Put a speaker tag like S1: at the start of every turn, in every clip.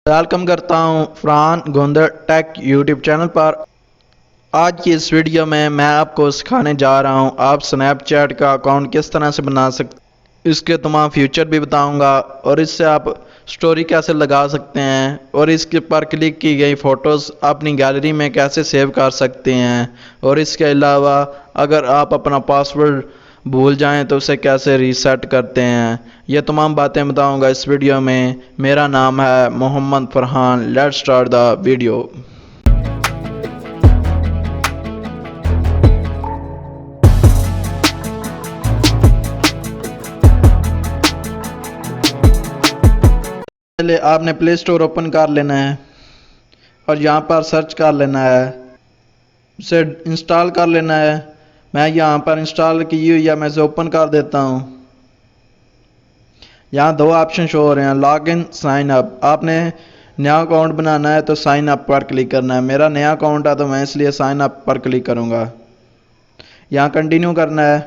S1: Welcome करता हूँ Farhan Gondar take YouTube channel पर। आज की इस वीडियो में मैं आपको सिखाने जा रहा हूँ आप स्नैपचैट का अकाउंट किस तरह से बना सकते, इसके तमाम फीचर भी बताऊँगा और इससे आप स्टोरी कैसे लगा सकते हैं और इसके पर क्लिक की गई फ़ोटोज़ अपनी गैलरी में कैसे सेव कर सकते हैं। और इसके अलावा अगर आप अपना पासवर्ड भूल जाएं तो उसे कैसे रीसेट करते हैं, ये तमाम बातें बताऊंगा इस वीडियो में। मेरा नाम है Mohammad Farhan. Let's start the video. पहले आपने प्ले स्टोर ओपन कर लेना है और यहाँ पर सर्च कर लेना है, उसे इंस्टॉल कर लेना है। मैं यहाँ पर इंस्टॉल की हुई है, मैं इसे ओपन कर देता हूँ। यहाँ दो ऑप्शन शो हो रहे हैं, लॉग इन, साइन अप। आपने नया अकाउंट बनाना है तो साइन अप पर क्लिक करना है। मेरा नया अकाउंट है तो मैं इसलिए साइन अप पर क्लिक करूँगा। यहाँ कंटिन्यू करना है,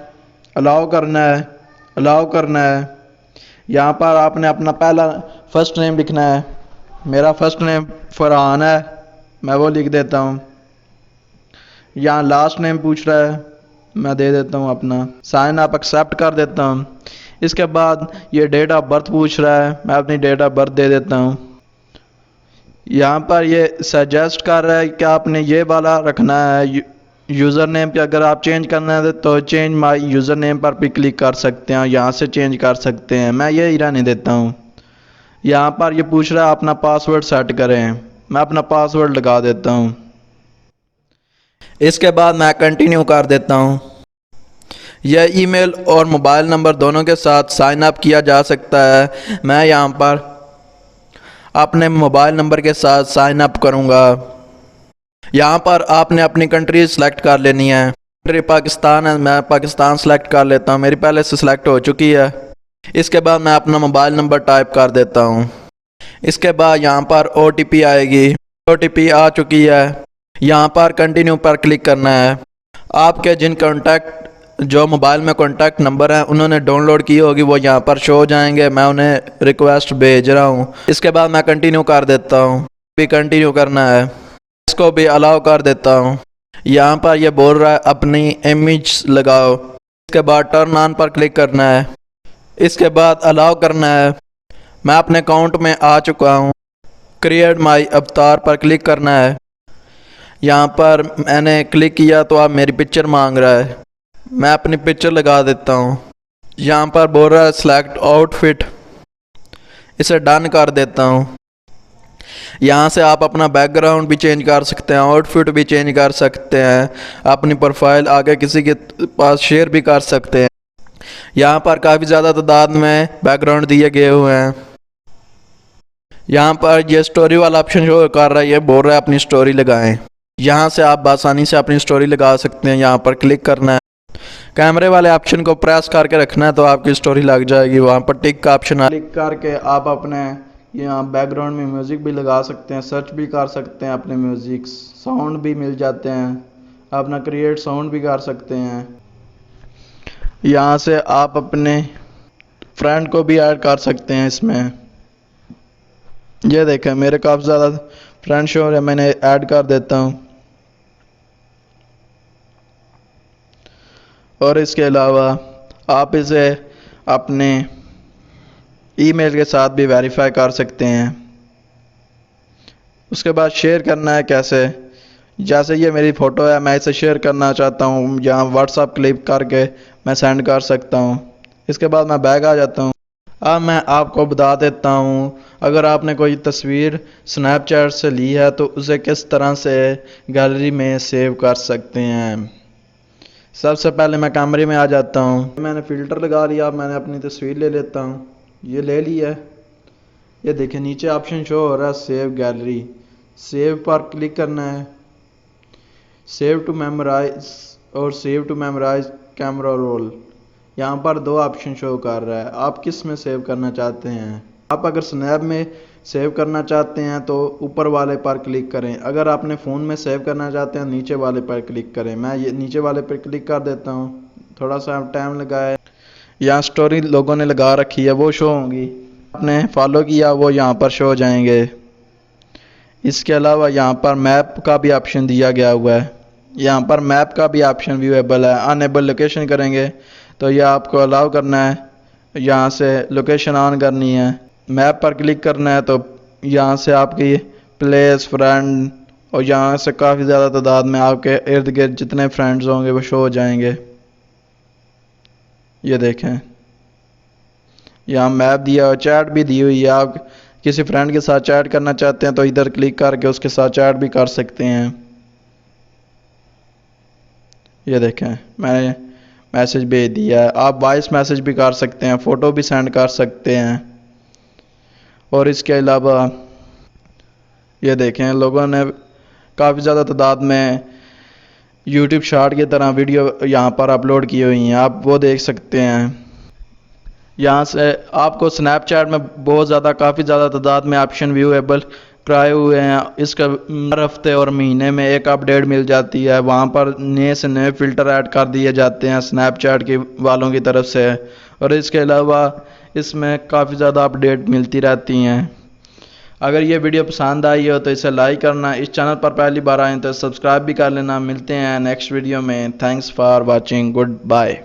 S1: अलाउ करना है, अलाउ करना है। यहाँ पर आपने अपना पहला फर्स्ट नेम लिखना है। मेरा फर्स्ट नेम फरहान है, मैं वो लिख देता हूँ। यहाँ लास्ट नेम पूछ रहा है, मैं दे देता हूँ अपना। साइन अप एक्सेप्ट कर देता हूँ। इसके बाद ये डेट ऑफ बर्थ पूछ रहा है, मैं अपनी डेट ऑफ बर्थ दे देता हूँ। यहाँ पर ये सजेस्ट कर रहा है कि आपने ये वाला रखना है यूज़र नेम पे। अगर आप चेंज करना है तो चेंज माय यूज़र नेम पर भी क्लिक कर सकते हैं, यहाँ से चेंज कर सकते हैं। मैं ये रहने देता हूँ। यहाँ पर ये पूछ रहा है अपना पासवर्ड सेट करें, मैं अपना पासवर्ड लगा देता हूँ। इसके बाद मैं कंटिन्यू कर देता हूँ। यह ईमेल और मोबाइल नंबर दोनों के साथ साइन अप किया जा सकता है। मैं यहाँ पर अपने मोबाइल नंबर के साथ साइन अप करूँगा। यहाँ पर आपने अपनी कंट्री सेलेक्ट कर लेनी है। कंट्री पाकिस्तान है, मैं पाकिस्तान सेलेक्ट कर लेता हूँ, मेरी पहले से सिलेक्ट हो चुकी है। इसके बाद मैं अपना मोबाइल नंबर टाइप कर देता हूँ। इसके बाद यहाँ पर OTP आएगी। OTP आ चुकी है। यहाँ पर कंटिन्यू पर क्लिक करना है। आपके जिन कॉन्टैक्ट जो मोबाइल में कॉन्टैक्ट नंबर हैं उन्होंने डाउनलोड की होगी वो यहाँ पर शो हो जाएंगे। मैं उन्हें रिक्वेस्ट भेज रहा हूँ। इसके बाद मैं कंटिन्यू कर देता हूँ। भी कंटिन्यू करना है, इसको भी अलाउ कर देता हूँ। यहाँ पर ये बोल रहा है अपनी इमेज लगाओ। इसके बाद टर्न ऑन पर क्लिक करना है। इसके बाद अलाउ करना है। मैं अपने अकाउंट में आ चुका हूँ। क्रिएट माई अवतार पर क्लिक करना है। यहाँ पर मैंने क्लिक किया तो अब मेरी पिक्चर मांग रहा है, मैं अपनी पिक्चर लगा देता हूँ। यहाँ पर बोल रहा है सेलेक्ट आउटफिट, इसे डन कर देता हूँ। यहाँ से आप अपना बैकग्राउंड भी चेंज कर सकते हैं, आउटफिट भी चेंज कर सकते हैं, अपनी प्रोफाइल आगे किसी के पास शेयर भी कर सकते हैं। यहाँ पर काफ़ी ज़्यादा तादाद में बैकग्राउंड दिए गए हुए हैं। यहाँ पर ये स्टोरी वाला ऑप्शन जो कर रहा है, ये बोल रहा है अपनी स्टोरी लगाएं। यहाँ से आप आसानी से अपनी स्टोरी लगा सकते हैं। यहाँ पर क्लिक करना है, कैमरे वाले ऑप्शन को प्रेस करके रखना है तो आपकी स्टोरी लग जाएगी। वहाँ पर टिक का ऑप्शन क्लिक करके आप अपने यहाँ बैकग्राउंड में म्यूज़िक भी लगा सकते हैं, सर्च भी कर सकते हैं, अपने म्यूज़िक साउंड भी मिल जाते हैं, अपना क्रिएट साउंड भी कर सकते हैं। यहाँ से आप अपने फ्रेंड को भी ऐड कर सकते हैं इसमें। ये देखें मेरे काफ़ी ज़्यादा फ्रेंड शो है, मैंने ऐड कर देता हूँ। और इसके अलावा आप इसे अपने ईमेल के साथ भी वेरीफाई कर सकते हैं। उसके बाद शेयर करना है कैसे, जैसे ये मेरी फ़ोटो है, मैं इसे शेयर करना चाहता हूँ, यहाँ व्हाट्सएप क्लिक करके मैं सेंड कर सकता हूँ। इसके बाद मैं बैक आ जाता हूँ। अब मैं आपको बता देता हूँ अगर आपने कोई तस्वीर स्नैपचैट से ली है तो उसे किस तरह से गैलरी में सेव कर सकते हैं। सबसे पहले मैं कैमरे में आ जाता हूँ। मैंने फ़िल्टर लगा लिया, मैंने अपनी तस्वीर ले लेता हूँ। ये ले ली है। ये देखिए नीचे ऑप्शन शो हो रहा है सेव गैलरी, सेव पर क्लिक करना है। सेव टू मेमोराइज और save to memorize camera roll, यहाँ पर दो ऑप्शन शो कर रहा है। आप किस में सेव करना चाहते हैं। आप अगर स्नैप में सेव करना चाहते हैं तो ऊपर वाले पर क्लिक करें, अगर आपने फ़ोन में सेव करना चाहते हैं नीचे वाले पर क्लिक करें। मैं ये नीचे वाले पर क्लिक कर देता हूँ। थोड़ा सा टाइम लगा है। यहाँ स्टोरी लोगों ने लगा रखी है वो शो होंगी, आपने फॉलो किया वो यहाँ पर शो हो जाएंगे। इसके अलावा यहाँ पर मैप का भी ऑप्शन दिया गया हुआ है। यहाँ पर मैप का भी ऑप्शन व्यूएबल है। अनेबल लोकेशन करेंगे तो यह आपको अलाउ करना है, यहाँ से लोकेशन ऑन करनी है। मैप पर क्लिक करना है तो यहाँ से आपकी प्लेस, फ्रेंड और यहाँ से काफ़ी ज़्यादा तादाद में आपके इर्द गिर्द जितने फ्रेंड्स होंगे वो शो हो जाएंगे। ये देखें, यहाँ मैप दिया हुआ, चैट भी दी हुई है। आप किसी फ्रेंड के साथ चैट करना चाहते हैं तो इधर क्लिक करके उसके साथ चैट भी कर सकते हैं। ये देखें, मैंने मैसेज भेज दिया है। आप वॉइस मैसेज भी कर सकते हैं, फ़ोटो भी सेंड कर सकते हैं। और इसके अलावा ये देखें, लोगों ने काफ़ी ज़्यादा तादाद में यूट्यूब शॉर्ट की तरह वीडियो यहाँ पर अपलोड की हुई हैं, आप वो देख सकते हैं। यहाँ से आपको स्नैपचैट में बहुत ज़्यादा काफ़ी ज़्यादा तादाद में ऑप्शन व्यूएबल कराए हुए हैं। इसका हर हफ्ते और महीने में एक अपडेट मिल जाती है। वहाँ पर नए से नए फ़िल्टर ऐड कर दिए जाते हैं स्नैपचैट के वालों की तरफ से। और इसके अलावा इसमें काफ़ी ज़्यादा अपडेट मिलती रहती हैं। अगर ये वीडियो पसंद आई हो तो इसे लाइक करना, इस चैनल पर पहली बार आए तो सब्सक्राइब भी कर लेना। मिलते हैं नेक्स्ट वीडियो में। Thanks for watching, good bye.